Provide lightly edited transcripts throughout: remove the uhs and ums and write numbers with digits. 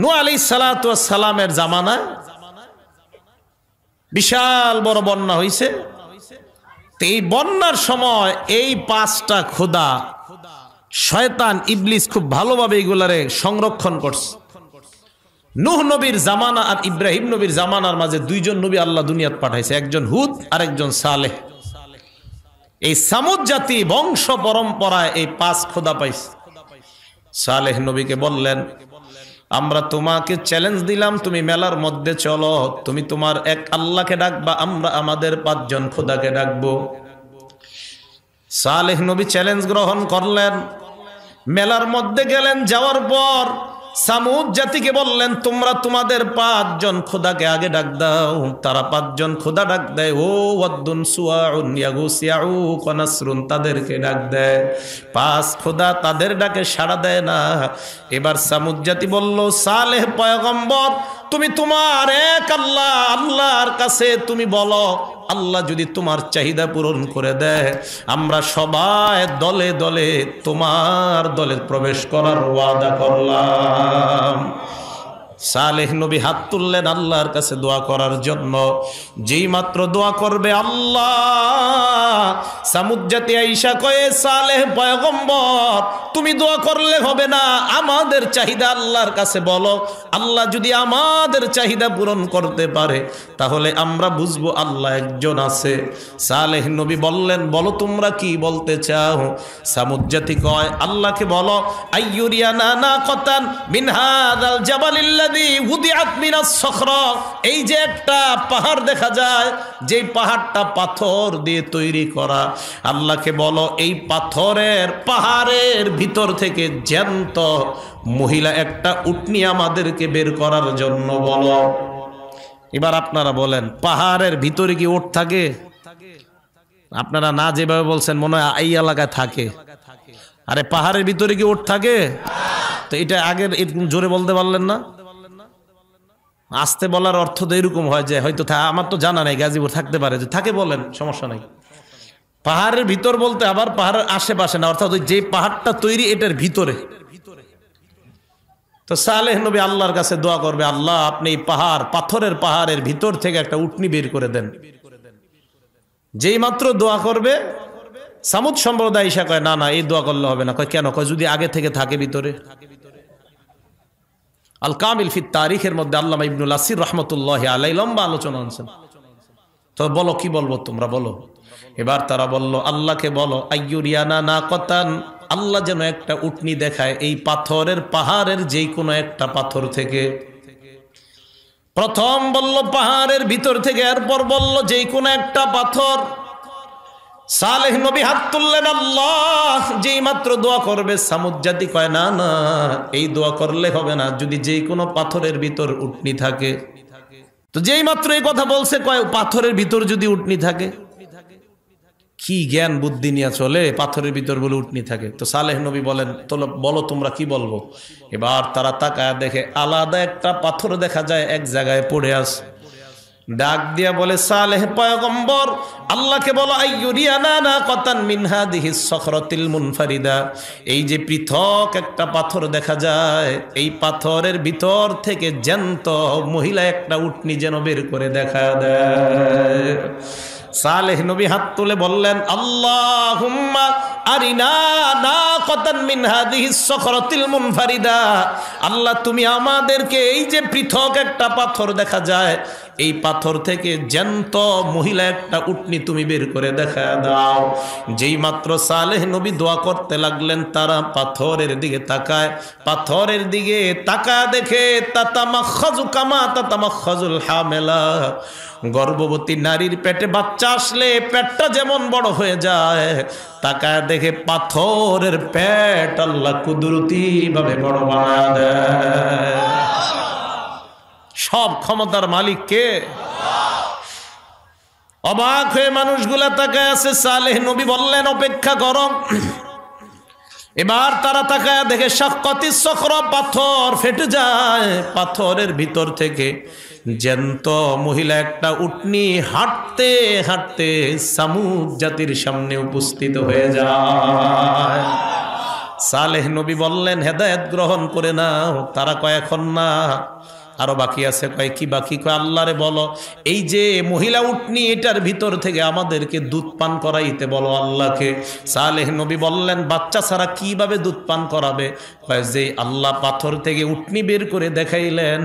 নূহ আলাইহিস সালাতু ওয়াস সালামের জামানায় বিশাল বড় বন্যা হইছে। এই বন্যার সময় এই 5টা খোদা শয়তান ইবলিস খুব ভালোভাবে এগুলারে সংরক্ষণ করছে। নূহ নবীর জামানা আর ইব্রাহিম নবীর জামানার মাঝে 2 জন নবী আল্লাহ দুনিয়াত পাঠাইছে, একজন হুদ আর একজন সালেহ। এই সামুদ জাতি বংশ পরম্পরায় এই 5 খোদা পাইছে। সালেহ নবীকে বললেন, আমরা তোমাকে চ্যালেঞ্জ দিলাম, তুমি মেলার মধ্যে চলো, তুমি তোমার এক আল্লাহকে ডাকবা, আমরা আমাদের 5 জন খোদাকে ডাকবো। সালেহ নবী চ্যালেঞ্জ গ্রহণ করলেন, মেলার মধ্যে গেলেন। যাওয়ার পর সামুদ জাতিকে বললেন, তোমরা তোমাদের 5 জন খোদাকে আগে ডাক দাও। তারা 5 জন খোদা ডাক দেয়, ও ওয়াদ্দুন সুয়াউন ইয়াগুস ইয়াউক ওয়া নাসরুন, তাদেরকে ডাক দেয়। 5 খোদা তাদের ডাকে সাড়া দেয় না। এবার সামুদ জাতি বলল, সালেহ পয়গম্বর, তুমি তোমার এক আল্লাহর কাছে তুমি বলো, আল্লাহ যদি তোমার চাহিদা পূরণ করে দেয়, আমরা সবাই দলে দলে তোমার দলে প্রবেশ করার ওয়াদা করলাম। সালেহ নবী হাত তুললেন আল্লাহর কাছে দোয়া করার জন্য। যেই মাত্র দোয়া করবে আল্লাহ, সামুদ জাতি আইসা কয়ে, সালেহ পয়গম্বর, তুমি দোয়া করলে হবে না, আমাদের চাহিদা আল্লাহর কাছে বলো। আল্লাহ যদি আমাদের চাহিদা পূরণ করতে পারে, তাহলে আমরা বুঝবো আল্লাহ একজন আছে। সালেহ নবী বললেন, বলো তোমরা কি বলতে চাও? সামুদ জাতি কয়, আল্লাহকে বলো, আইয়ুরিয়ানা নাকাতান মিন হাযাল জাবালিল্লাযী উদিআত মিনাস সখরা, এই যে একটা পাহাড় দেখা যায়, যেই পাহাড়টা পাথর দিয়ে তৈরি করা, আল্লাহকে বলো এই পাহাড়ের ভিতর থেকে জ্যান্ত মহিলা একটা উটনি আমাদেরকে বের করার জন্য বলো। এবার আপনারা বলেন, পাহাড়ের ভিতরে কি উট থাকে? আপনারা না যেভাবে বলছেন মনে হয় এই এলাকায় থাকে। আরে পাহাড়ের ভিতরে কি উট থাকে? তো এটা আগের জোরে বলতে পারলেন না? আস্তে বলার অর্থ তো এরকম হয় যে হয়তো আমার তো জানা নাই, গাজীপুর থাকতে পারে, যে থাকে বলেন, সমস্যা নাই। পাহাড়ের ভিতর বলতে আবার পাহাড়ের আশেপাশে না, অর্থাৎ যে পাহাড়টা তৈরি এটার ভিতরে। তো সালেহ নবী আল্লাহর কাছে দোয়া করবে, আল্লাহ আপনি এই পাথরের পাহাড়ের ভিতর থেকে একটা উটনি বের করে দেন। যেই মাত্র দোয়া করবে, সামুদ সম্প্রদায় ঈশা কয়, না না, এই দোয়া করলে হবে না। কয় কেন? কয় যদি আগে থেকে থাকে ভিতরে। আল কামিল ফি তারিখের মধ্যে আল্লামা ইবনুল আসির রাহমাতুল্লাহি আলাইহি লম্বা আলোচনা আনছেন। তো বলো, কি বলবো তোমরা বলো। এবার তারা বলল, আল্লাহকে বলো, আইয়ুরিয়ানা নাকাতান, আল্লাহ যেন একটা উটনি দেখায় এই পাহাড়ের যেই কোনো একটা পাথর থেকে। প্রথম বলল পাহাড়ের ভিতর থেকে, এরপর বলল যেই কোনো একটা পাথর। সালেহ নবী হাত তুললেন, আল্লাহ যেই মাত্র দোয়া করবে, সামুদ জাতি কয়, না না, এই দোয়া করলে হবে না, যদি যেই কোনো পাথরের ভিতর উটনি থাকে। তো যেই মাত্র এই কথা বলছে, কয় পাথরের ভিতর যদি উটনি থাকে। কি জ্ঞান বুদ্ধি নিয়ে চলে, পাথরের ভিতর বলে উটনি থাকে। তো সালেহ নবী বলেন, বলো তোমরা কি বলবো। এবার তারা তাকায় দেখে আলাদা একটা পাথর দেখা যায় এক জায়গায় পড়ে আছে। ডাক দিয়া বলে, সালেহ পয়গম্বর, আল্লাহকে বলো, আইয়ুরিয়ানা নাকাতান মিন হাদিহিস সখরাতিল মুনফারিদা, এই যে পৃথক একটা পাথর দেখা যায়, এই পাথরের ভিতর থেকে জ্যান্ত মহিলা একটা উটনি যেন বের করে দেখা দেয়। সালেহ নবী হাত তুলে বললেন, আল্লাহুম্মা আরিনা নাকাতান মিন হাদিহিস সখরাতিল মুনফারিদা, আল্লাহ তুমি আমাদেরকে এই যে পৃথক একটা পাথর দেখা যায়, এই পাথর থেকে জ্যান্ত মহিলা একটা উটনি তুমি বের করে দেখা দাও। যেই মাত্র সালেহ নবী দোয়া করতে লাগলেন, তারা পাথরের দিকে তাকায়। পাথরের দিকে তাকায় দেখে তাতামাখাজু কামা তাতামাখাজুল হামেলা, গর্ভবতী নারীর পেটে বাচ্চা আসলে পেটটা যেমন বড় হয়ে যায়, তাকায় দেখে পাথরের পেট আল্লাহ কুদরতি ভাবে বড় বানায় দেয়। সব ক্ষমতার মালিক কে? অবাক হয়ে মানুষগুলা তাকায় আছে। সালেহ নবী বললেন, অপেক্ষা করো। এবার তারা তাকায় দেখে শাক্কাতিস সখরা, পাথর ফেটে যায়। পাথরের ভিতর থেকে জ্যান্ত মহিলা একটা উটনি হাঁটতে হাঁটতে সামুদ জাতির সামনে উপস্থিত হয়ে যায়। সালেহ নবী বললেন হেদায়েত গ্রহণ করে নাও। তারা কয় এখন না, আরো বাকি আছে। কয় কি বাকি? কয় আল্লাহরে বলো এই যে মহিলা উটনি এটার ভিতর থেকে আমাদেরকে দুধ পান করাইতে বলো আল্লাহকে। সালেহ নবী বললেন বাচ্চা ছাড়া কিভাবে দুধ পান করাবে? কয় যে আল্লাহ পাথর থেকে উটনি বের করে দেখাইলেন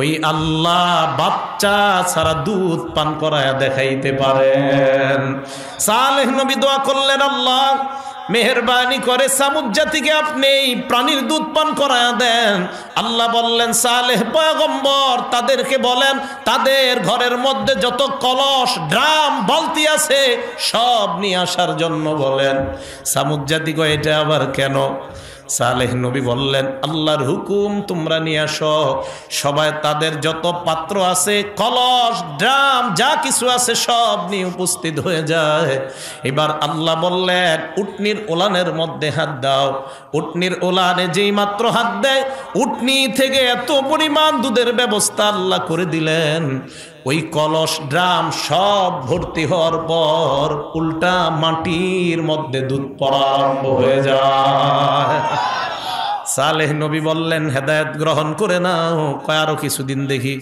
ওই আল্লাহ বাচ্চা ছাড়া দুধ পান করায় দেখাইতে পারেন। সালেহ নবী দোয়া করলেন আল্লাহ মেহেরবানি করে সামুদ জাতিকে আপনি এই প্রাণীর দুধ পান করায়া দেন। আল্লাহ বললেন সালেহ পয়গম্বর তাদেরকে বলেন তাদের ঘরের মধ্যে যত কলস ড্রাম বালতি আছে সব নিয়ে আসার জন্য বলেন। সামুদ জাতি কয় এটা আবার কেন? সালেহ নবী বললেন আল্লাহর হুকুম, তোমরা নিয়ে আসো। সবাই তাদের যত পাত্র আছে কলস ড্রাম যা কিছু আছে সব নিয়ে উপস্থিত হয়ে যায়। এবার আল্লাহ বললেন উটনির ওলানের মধ্যে হাত দাও। উটনির ওলানে যেই মাত্র হাত দেয় উটনি থেকে এত পরিমাণ দুধের ব্যবস্থা আল্লাহ করে দিলেন। ওই কলস ড্রাম সব ভর্তি হওয়ার পর উল্টা মাটির মধ্যে দুধ পড়া আরম্ভ হয়ে যায়। সালেহ নবী বললেন হেদায়েত গ্রহণ করে নাও। কয় আরো কিছুদিন দেখি।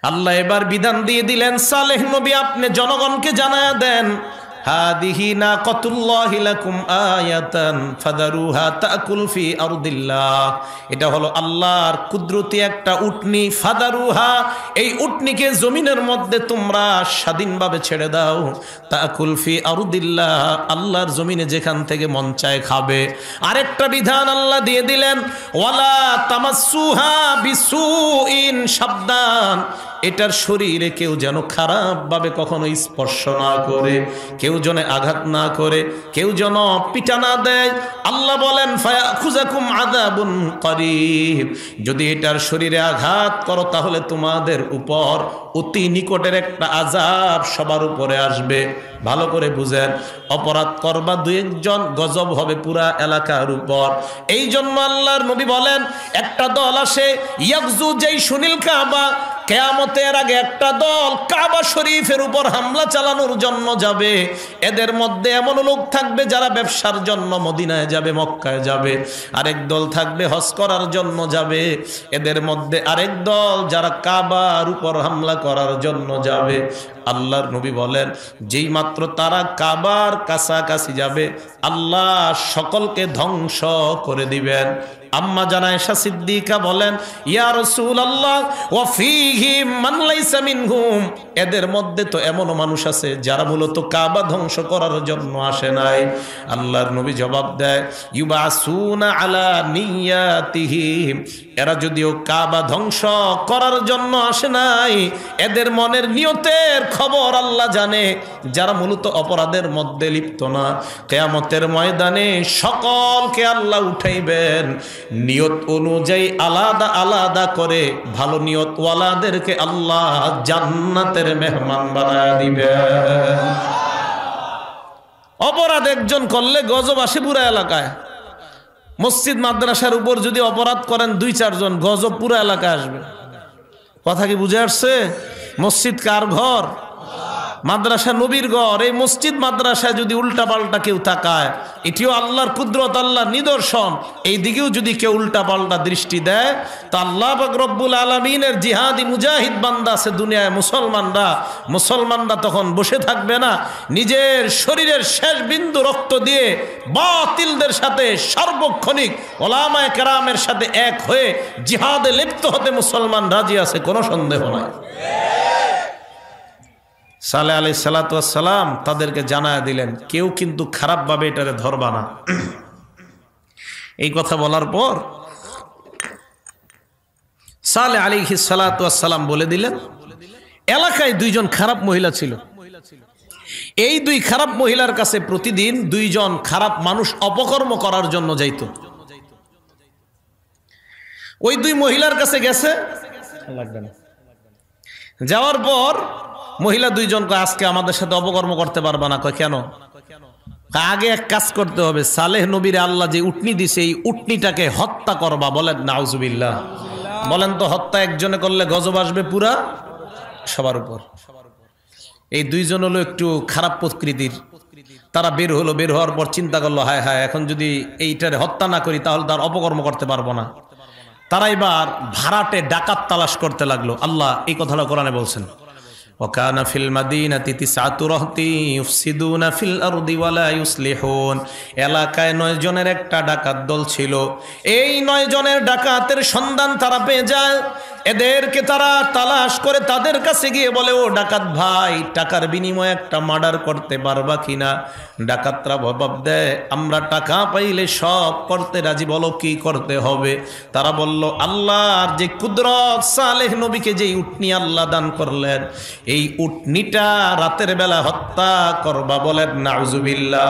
আল্লাহ এবার বিধান দিয়ে দিলেন সালেহ নবী আপনি জনগণকে জানায়া দেন হাদিহি নাকাতুল্লাহি লাকুম আয়াতান ফাদারুহা তাকুল ফি আরদিল্লাহ। এটা হলো আল্লাহর কুদরতি একটা উটনি। ফাদারুহা এই উটনিকে জমিনের মধ্যে তোমরা স্বাধীনভাবে ছেড়ে দাও। তাকুল ফি আরদিল্লাহ আল্লাহর জমিনে যেখান থেকে মন চায় খাবে। আরেকটা বিধান আল্লাহ দিয়ে দিলেন ওয়ালা তামাসসুহা বিসুইন, সাবধান এটার শরীরে কেউ যেন খারাপভাবে কখনো স্পর্শ না করে, কেউ যেন আঘাত না করে, কেউ যেন পিটা না দেয়। আল্লাহ বলেন ফায়াখুযাকুম আযাবুন করিব, যদি এটার শরীরে আঘাত করো তাহলে তোমাদের উপর অতি নিকটের একটা আযাব সবার উপরে আসবে। ভালো করে বুঝেন, অপরাধ করবা দুই একজন গজব হবে পুরা এলাকার উপর। এই জন্য আল্লাহর নবী বলেন একটা দল আসে ইয়াগজু যেই সুনীল কাবা, কিয়ামতের আগে একটা দল কাবা শরীফের উপর হামলা চালানোর জন্য যাবে। এদের মধ্যে এমন লোক থাকবে যারা ব্যবসার জন্য মদিনায় যাবে, মক্কায় যাবে। আরেক দল থাকবে হজ করার জন্য যাবে। এদের মধ্যে আরেক দল যারা কাবার উপর হামলা করার জন্য যাবে। আল্লাহর নবী বলেন যেই মাত্র তারা কাবার কাছাকাছি যাবে আল্লাহ সকলকে ধ্বংস করে দিবেন। আম্মা জানা আয়েশা সিদ্দিকা বলেন ইয়া রাসূলুল্লাহ ওয়া ফীহিম মান লাইসা মিনহুম, এদের মধ্যে তো এমন মানুষ আছে যারা মূলত কাবা ধ্বংস করার জন্য আসে নাই। আল্লাহর নবী জবাব দেয় ইউবাসুনা আলা নিয়াতিহিম, এরা যদিও কাবা ধ্বংস করার জন্য আসে নাই এদের মনের নিয়তের খবর আল্লাহ জানে। যারা মূলত অপরাধের মধ্যে লিপ্ত না, কিয়ামতের ময়দানে সকলকে আল্লাহ উঠাইবেন নিয়ত অনুযায়ী আলাদা আলাদা করে। ভালো নিয়ত ওয়ালাদেরকে আল্লাহ জান্নাতের মেহমান বানায় দিবেন। অপরাধ একজন করলে গজব আসে পুরা এলাকায়। মসজিদ মাদ্রাসার উপর যদি অপরাধ করেন দুই চারজন গজব পুরা এলাকায় আসবে। কথা কি বুঝে আসছে? মসজিদ কার ঘর? মাদ্রাসা নবীর ঘর। এই মসজিদ মাদ্রাসায় যদি উল্টা পাল্টা কেউ তাকায় এটিও আল্লাহর কুদরত, আল্লাহর নিদর্শন। এই দিকেও যদি কেউ উল্টা পাল্টা দৃষ্টি দেয় তা আল্লাহ পাক রব্বুল আলামিনের জিহাদি মুজাহিদ বান্দা আছে দুনিয়ায় মুসলমানরা তখন বসে থাকবে না। নিজের শরীরের শেষ বিন্দু রক্ত দিয়ে বাতিলদের সাথে সার্বক্ষণিক ওলামায়ে কেরামের সাথে এক হয়ে জিহাদে লিপ্ত হতে মুসলমান রাজি আছে, কোনো সন্দেহ নাই। সালেহ আলাইহিস সালাতু ওয়াস সালাম তাদেরকে জানায় দিলেন কেউ কিন্তু খারাপভাবে এটারে ধরবা না। এই কথা বলার পর সালেহ আলাইহিস সালাতু ওয়াস সালাম বলে দিলেন এলাকায় দুইজন খারাপ মহিলা ছিল। এই দুই খারাপ মহিলার কাছে প্রতিদিন দুইজন খারাপ মানুষ অপকর্ম করার জন্য যাইত। ওই দুই মহিলার কাছে গেছে, যাওয়ার পর মহিলা দুইজন কয় আজকে আমাদের সাথে অপকর্ম করতে পারবা না। কয় কেন? আগে এক কাজ করতে হবে, সালেহ নবীর আল্লাহ যে উটনি দিছে এই উটনিটাকে হত্যা করবা। বলেন নাউজুবিল্লাহ। বলেন তো হত্যা একজনে করলে গজব আসবে পুরা সবার উপর। এই দুইজন হলো একটু খারাপ প্রকৃতির। তারা বের হলো, বের হওয়ার পর চিন্তা করলো, হায় হায়, এখন যদি এইটারে হত্যা না করি তাহলে তার অপকর্ম করতে পারবো না। তারা এবার ভাড়াটে ডাকাত তালাশ করতে লাগলো। আল্লাহ এই কথাটা কোরআনে বলছেন, ওয়াকানা ফিল মাদিনাতি তিসআতু রাহতি ইউফসিদুনা ফিল আরদি ওয়ালা ইউসলিহুন। এলাকায় 9 জনের একটা ডাকাত দল ছিল। এই 9 জনের ডাকাতের সন্ধান তারা পেয়ে যায়। এদেরকে তারা তালাশ করে তাদের কাছে গিয়ে বলে, ও ডাকাত ভাই, টাকার বিনিময়ে একটা মার্ডার করতে পারবা কিনা? ডাকাতরা জবাব দেয়, আমরা টাকা পাইলে সব করতে রাজি, বলো কি করতে হবে? তারা বলল, আল্লাহর যে কুদরত, সালেহ নবীকে যেই উটনি আল্লাহ দান করলেন, এই উটনিটা রাতের বেলা হত্যা করবা। বলেন নাউজুবিল্লাহ।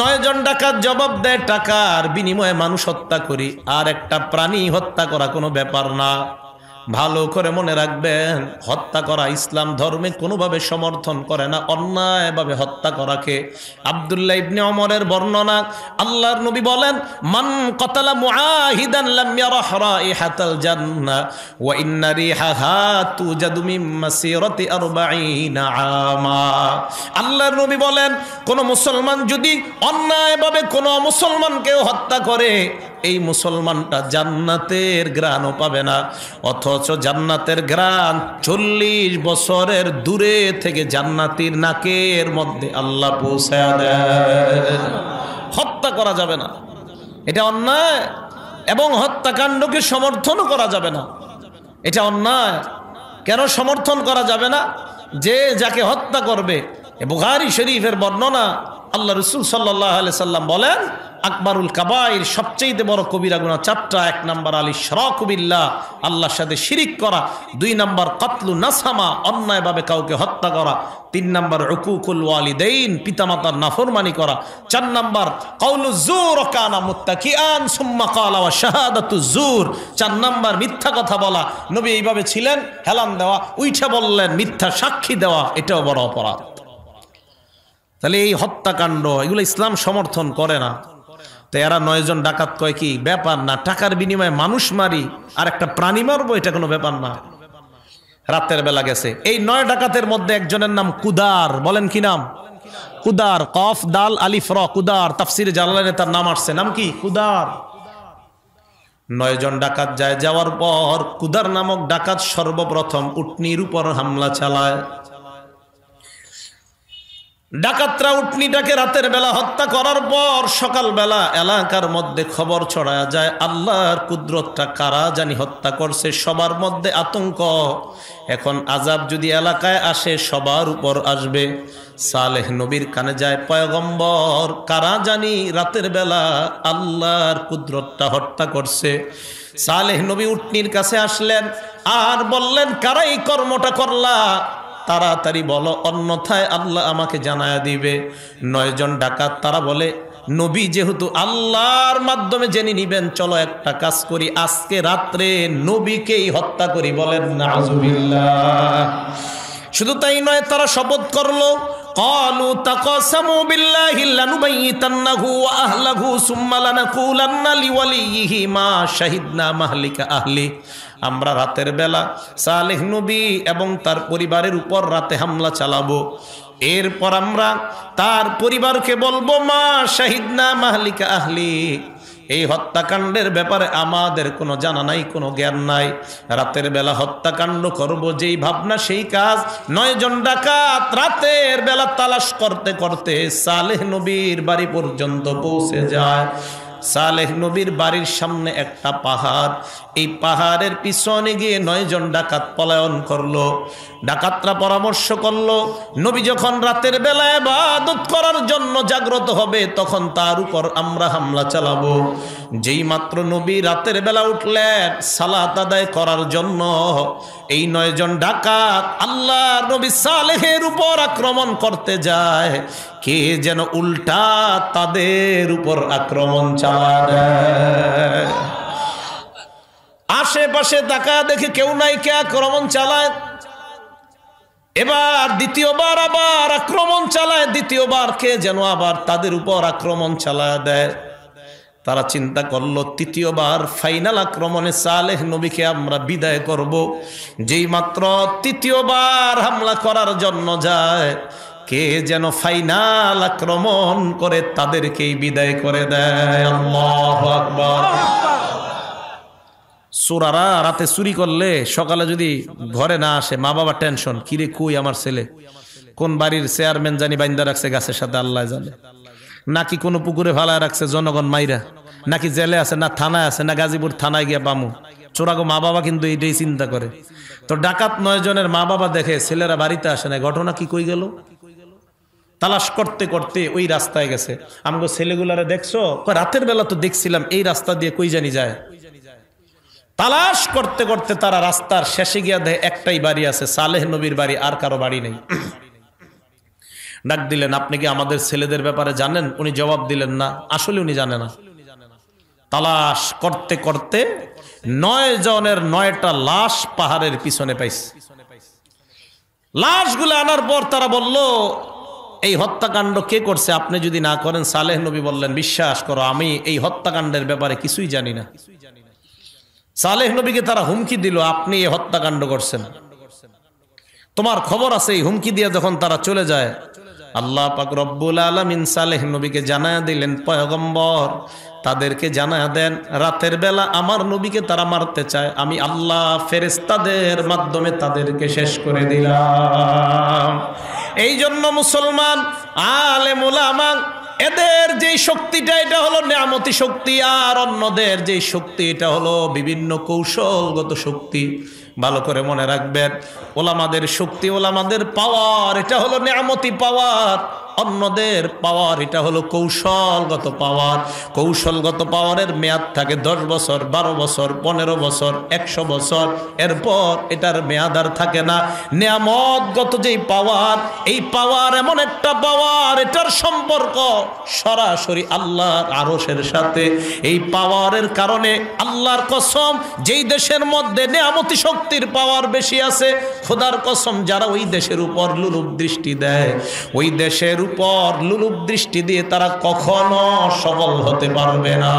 9 জন ডাকাত জবাব দেয়, টাকার বিনিময়ে মানুষ হত্যা করি, আর একটা প্রাণী হত্যা করা কোনো ব্যাপার না। ভালো করে মনে রাখবেন, হত্যা করা ইসলাম ধর্মে কোনোভাবে সমর্থন করে না, অন্যায়ভাবে হত্যা করাকে। আব্দুল্লাহ ইবনে ওমরের বর্ণনা, আল্লাহর নবী বলেন, মান কতালা মুআহিদান লাম ইয়ারাহ রাইহাতাল জান্নাহ ওয়া ইন্না রিহাহা তুজাদু মিন মাসিরাতি 40 আমা। আল্লাহর নবী বলেন, কোন মুসলমান যদি অন্যায়ভাবে কোন মুসলমানকে হত্যা করে, এই মুসলমানটা জান্নাতের ঘ্রাণও পাবে না। অথচ জান্নাতের ঘ্রাণ 40 বছরের দূরে থেকে জান্নাতীর নাকের মধ্যে আল্লাহ পৌঁছায়া দেয়। হত্যা করা যাবে না, এটা অন্যায়, এবং হত্যাকাণ্ডকে সমর্থনও করা যাবে না, এটা অন্যায়। কেন সমর্থন করা যাবে না? যে যাকে হত্যা করবে, বুখারী শরীফের বর্ণনা, আল্লাহ রাসূল সাল্লাল্লাহু আলাইহি সাল্লাম বলেন, আকবরুল কাবাইর, সবচেয়ে বড় কবিরা গুনাহ 4টা। 1 নাম্বার আল ইশরাকু বিল্লাহ, আল্লাহর সাথে শিরিক করা। 2 নাম্বার কাতলু নাসামা, অন্যায়ভাবে কাউকে হত্যা করা। 3 নাম্বার উকুকুল ওয়ালিদাইন, পিতামাতার নাফরমানি করা। 4 নাম্বার কাউলু যুর কানা মুত্তাকিআন সুম্মা ক্বালা ওয়া শাহাদাতু যুর। 4 নাম্বার মিথ্যা কথা বলা। নবী এইভাবে ছিলেন, হেলান দেওয়া, উইঠা বললেন, মিথ্যা সাক্ষী দেওয়া, এটাও বড় অপরাধ। তাহলে এই হত্যাকাণ্ড, এগুলো ইসলাম সমর্থন করে না। তো এরা 9 জন ডাকাত কয়, কি ব্যাপার না, টাকার বিনিময়ে মানুষ মারি আর একটা প্রাণী মারবো, এটা কোনো ব্যাপার না। রাতের বেলা গেছে। এই 9 ডাকাতের মধ্যে একজনের নাম কুদার। বলেন কি নাম? কুদার, কফ দাল আলিফ র, কুদার। তাফসিরে জালালাইনে তার নাম আসছে, নাম কি? কুদার। 9 জন ডাকাত যায়। যাওয়ার পর কুদার নামক ডাকাত সর্বপ্রথম উটনির উপর হামলা চালায়। ডাকাতরা উটনিটাকে রাতের বেলা হত্যা করার পর সকালবেলা এলাকার মধ্যে খবর ছড়ায় যায়, আল্লাহর কুদরতটা কারা জানি হত্যা করছে। সবার মধ্যে আতঙ্ক। এখন আযাব যদি এলাকায় আসে, সবার উপর আসবে। সালেহ নবীর কানে যায়, পয়গম্বর, কারা জানি রাতের বেলা আল্লাহর কুদরতটা হত্যা করছে। সালেহ নবী উটনির কাছে আসলেন আর বললেন, কারা এই কর্মটা করলা? তাড়াতাড়ি বলো, অন্যথায় আল্লাহ আমাকে জানায়া দিবে। 9 জন ডাকাত তারা বলে, নবী যেহেতু আল্লাহর মাধ্যমে জেনে নিবেন, চলো একটা কাজ করি, আজকে রাত্রে নবীকেই হত্যা করি। বলেন নাউজুবিল্লাহ। শুধু তাই নয়, তারা শপথ করলো, ক্বালু তাকাসামু বিল্লাহি লানুবাইয়িতান্নাহু ওয়া আহলাহু সুম্মা লানাকুলান্না লিওয়ালিয়িহি মা শাহিদনা মাহলিকা আহলি। আমরা রাতের বেলা সালেহ নবী এবং তার পরিবারের উপর রাতে হামলা চালাবো। এরপর আমরা তার পরিবারকে বলবো, মা শাহিদনা মাহলিকা আহলি, এই হত্যাকাণ্ডের ব্যাপারে আমাদের কোনো জানা নাই, কোনো জ্ঞান নাই। রাতের বেলা হত্যাকাণ্ড করব, যেই ভাবনা সেই কাজ। 9 জন ডাকাত রাতের বেলা তালাশ করতে করতে সালেহ নবীর বাড়ি পর্যন্ত পৌঁছে যায়। সালেহ নবীর বাড়ির সামনে একটা পাহাড়। এই পাহাড়ের পিছনে গিয়ে 9 জন ডাকাত পলায়ন করলো। ডাকাতরা পরামর্শ করলো, নবী যখন রাতের বেলা ইবাদত করার জন্য জাগ্রত হবে, তখন তার উপর আমরা হামলা চালাবো। যেই মাত্র নবী রাতের বেলা উঠলেন সালাত আদায় করার জন্য, এই 9 জন ডাকাত আল্লাহর নবী সালেহের উপর আক্রমণ করতে যায়। কে যেন উল্টা তাদের উপর আক্রমণ চালায়। আশেপাশে তাকা দেখে কেউ নাই, কে আক্রমণ চালায়। এবার দ্বিতীয়বার আবার আক্রমণ চালায়। দ্বিতীয়বার কে যেন আবার তাদের উপর আক্রমণ চালায় দেয়। তারা চিন্তা করলো, তৃতীয়বার ফাইনাল আক্রমণে সালেহ নবীকে আমরা বিদায় করব। যেই মাত্র তৃতীয়বার হামলা করার জন্য যায়, কে যেন ফাইনাল আক্রমণ করে তাদেরকেই বিদায় করে দেয়। আল্লাহু আকবার। চোরারা রাতে চুরি করলে সকালে যদি ঘরে না আসে, মা বাবা টেনশন, কিরে কই আমার ছেলে, কোন বাড়ির চেয়ারম্যান জানি বাইন্দা রাখছে গাছের সাথে, আল্লাহ জানে, নাকি কোনো পুকুরে ফালায় রাখছে জনগণ মাইরা, নাকি জেলে আছে, না থানায় আছে, না গাজীপুর থানায় গিয়া পামু। চোরাগো মা বাবা কিন্তু এইটাই চিন্তা করে। তো ডাকাত 9 জনের মা বাবা দেখে ছেলেরা বাড়িতে আসে না, ঘটনা কি কই গেল? তালাশ করতে করতে ওই রাস্তায় গেছে। আমগো ছেলেগুলারে দেখছো? রাতের বেলা তো দেখছিলাম এই রাস্তা দিয়ে কই জানি যায়। তালাশ করতে করতে তারা রাস্তার শেষে গিয়া দেখে একটাই বাড়ি আছে, সালেহ নবীর বাড়ি, আর কারো বাড়ি নেই। ডাক দিলেন, আপনি কি আমাদের ছেলেদের ব্যাপারে জানেন? উনি জবাব দিলেন না, আসলে উনি জানে না। তালাশ করতে করতে 9 জনের 9টা লাশ পাহাড়ের পিছনে পাইছে। লাশগুলো আনার পর তারা বলল, এই হত্যাকাণ্ড কে করছে? আপনি যদি না করেন, সালেহ নবী বললেন, বিশ্বাস করো আমি এই হত্যাকাণ্ডের ব্যাপারে কিছুই জানি না। সালেহ নবীকে তারা হুমকি দিল, আপনি এই হত্যাকাণ্ড করছেন, তোমার খবর আছে। এই হুমকি দিয়ে যখন তারা চলে যায়, আল্লাহ পাক রব্বুল আলামিন সালেহ নবীকে জানায়া দিলেন, পয়গম্বর তাদেরকে জানায়া দেন, রাতের বেলা আমার নবীকে তারা মারতে চায়, আমি আল্লাহ ফেরেশতাদের মাধ্যমে তাদেরকে শেষ করে দিলাম। এই জন্য মুসলমান আলেম উলামা এদের যে শক্তিটা, এটা হলো নিয়ামতি শক্তি, আর অন্যদের যে শক্তি এটা হলো বিভিন্ন কৌশলগত শক্তি। ভালো করে মনে রাখবেন, ওলামাদের শক্তি, ওলামাদের পাওয়ার, এটা হলো নিয়ামতি পাওয়ার। অন্যদের পাওয়ার এটা হলো কৌশলগত পাওয়ার। কৌশলগত পাওয়ারের মেয়াদ থাকে 10 বছর, 12 বছর, 15 বছর, 100 বছর, এরপর এটার মেয়াদ আর থাকে না। নিয়ামতগত যেই পাওয়ার, এই পাওয়ার এমন একটা পাওয়ার, এটার সম্পর্ক সরাসরি আল্লাহর আরশের সাথে। এই পাওয়ারের কারণে আল্লাহর কসম, যেই দেশের মধ্যে নিয়ামতি শক্তির পাওয়ার বেশি আছে, খোদার কসম, যারা ওই দেশের উপর লুলুপ দৃষ্টি দেয়, ওই দেশের উপর লুলুপ দৃষ্টি দিয়ে তারা কখনো সফল হতে পারবে না।